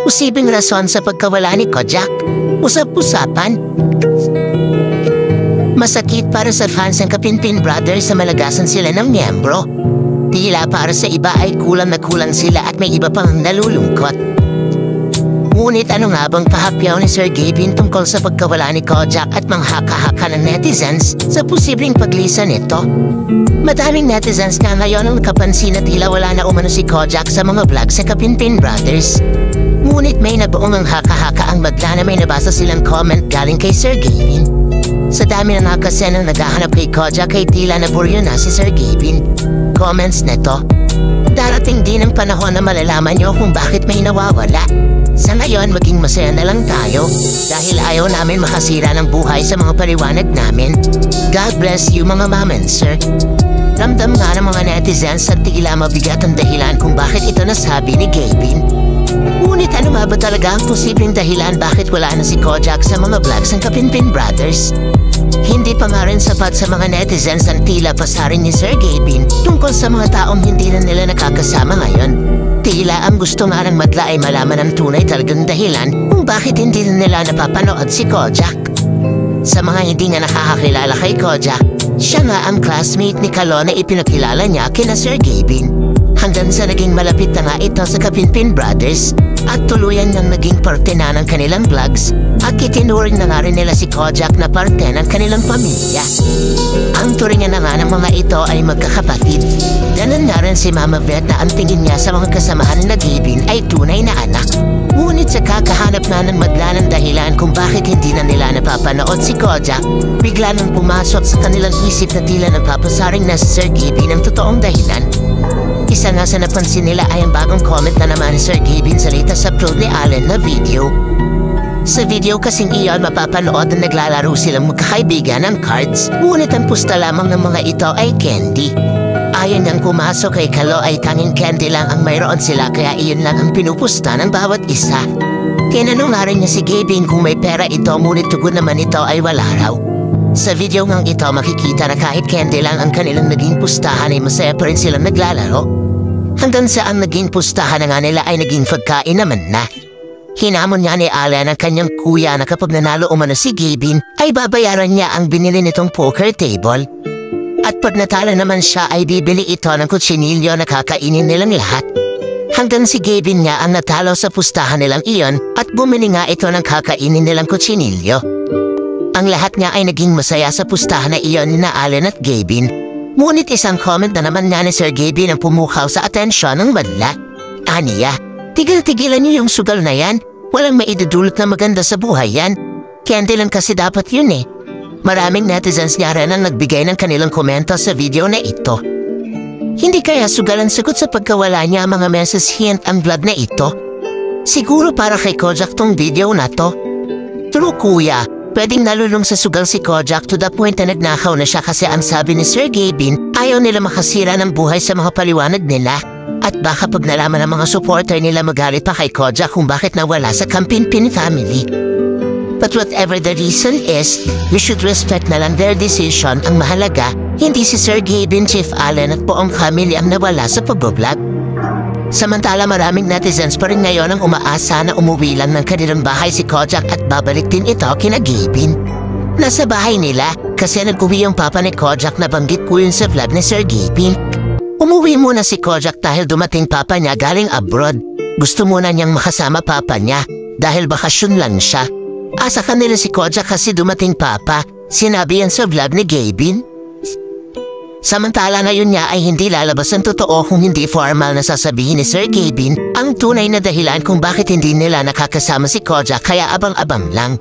Posibleng rason sa pagkawala ni Kojak. Usap-usapan. Masakit para sa fans ng Kapinpin Brothers sa malagasan sila ng miyembro. Tila para sa iba ay kulang na kulang sila at may iba pang nalulungkot. Ngunit ano nga bang pahapyaw ni Sir Gavin tungkol sa pagkawala ni Kojak at manghaka-haka ng netizens sa posibleng paglisan nito? Madaming netizens na ngayon ang nakapansin na tila wala na umano si Kojak sa mga vlog sa Kapinpin Brothers. Ngunit may nabuong ang haka-haka ang magla na may nabasa silang comment galing kay Sir Gavin. Sa dami na nakasenang naghahanap kay Kojak ay tila naburyo na si Sir Gavin. Comments neto. Darating din ang panahon na malalaman nyo kung bakit may nawawala. Sa ngayon, maging masaya na lang tayo dahil ayaw namin makasira ng buhay sa mga paliwanag namin. God bless you mga mom and sir. Ramdam nga ng mga netizens at tila mabigat ang dahilan kung bakit ito nasabi ni Gavin. Ngunit ano nga ba talaga ang posibleng dahilan bakit wala na si Kojak sa mga vlogs ng Kapinpin Brothers? Hindi pa nga rin sapat sa mga netizens ang tila pasarin ni Sir Gavin tungkol sa mga taong hindi na nila nakakasama ngayon. Tila ang gusto nga ng madla ay malaman ang tunay talagang dahilan kung bakit hindi na nila napapanood si Kojak. Sa mga hindi nga nakakakilala kay Kojak, siya nga ang classmate ni Kalo na ipinakilala niya kina Sir Gavin. Hanggang sa naging malapit na nga ito sa Kapinpin Brothers at tuluyan nang naging parte na ng kanilang vlogs at kitinuring na nga rin nila si Kojak na parte ng kanilang pamilya. Ang turingan na nga ng mga ito ay magkakapatid. Ganun nga rin si Mama Vet na ang tingin niya sa mga kasamahan na Gavin ay tunay na anak. Ngunit sa kakahanap na ng madla ng dahilan kung bakit hindi na nila napapanood si Kojak, bigla nang pumasok sa kanilang isip na tila napapasaring na si Sir Gavin ang totoong dahilan. Isa nga sa napansin nila ay ang bagong comment na naman ni Sir Gavin sa latest upload ni Allen na video. Sa video kasing iyon mapapanood na naglalaro silang magkakaibigan ng cards, ngunit ang pusta lamang ng mga ito ay candy. Ayon nang pumasok kay Kalo ay tanging candy lang ang mayroon sila kaya iyon lang ang pinupusta ng bawat isa. Tinanong nga rin niya si Gavin kung may pera ito ngunit tugon naman ito ay wala raw. Sa video ngang ito makikita na kahit candy lang ang kanilang naging pustahan ay masaya pa rin silang naglalaro. Hanggang sa ang naging pustahan na nga nila ay naging pagkain naman na. Hinamon niya ni Alan ang kanyang kuya na kapag nanalo umano si Gavin ay babayaran niya ang binili nitong poker table. At pag natalo naman siya ay bibili ito ng kutsinilyo na kakainin nilang lahat. Hanggang si Gavin nga ang natalo sa pustahan nilang iyon at bumili nga ito ng kakainin nilang kutsinilyo. Ang lahat nga ay naging masaya sa pustahan na iyon ni Alan at Gavin. Ngunit isang comment na naman nga ni Sir Gavin ang pumukaw sa atensyon ng madla. Aniya, tigil-tigilan niyo yung sugal na yan. Walang maidudulot na maganda sa buhay yan. Candy lang kasi dapat yun eh. Maraming netizens niya rin ang nagbigay ng kanilang komento sa video na ito. Hindi kaya sugal ang sagot sa pagkawala niya mga message hint ang vlog na ito? Siguro para kay Kojak tong video na to. True kuya. Pwedeng nalulong sa sugal si Kojak to the point na nagnakaw na siya kasi ang sabi ni Sir Gavin ayaw nila makasira ng buhay sa mga paliwanag nila. At baka pag nalaman ng mga supporter nila magalit pa kay Kojak kung bakit nawala sa Kapinpin family. But whatever the reason is, we should respect na lang their decision. Ang mahalaga, hindi si Sir Gavin, Chief Allen at buong family ang nawala sa pag-vlog. Samantala maraming netizens pa rin ngayon ang umaasa na umuwi lang ng kanilang bahay si Kojak at babalik din ito kina Gavin. Nasa bahay nila kasi nag-uwi yung papa ni Kojak na banggit ko yun sa vlog ni Sir Gavin. Umuwi muna si Kojak dahil dumating papa niya galing abroad. Gusto muna niyang makasama papa niya dahil bakasyon lang siya. Asa kanila si Kojak kasi dumating papa, sinabi yan sa vlog ni Gavin. Samantala ngayon niya ay hindi lalabas ang totoo kung hindi formal na sasabihin ni Sir Gavin ang tunay na dahilan kung bakit hindi nila nakakasama si Kojak kaya abang-abang lang.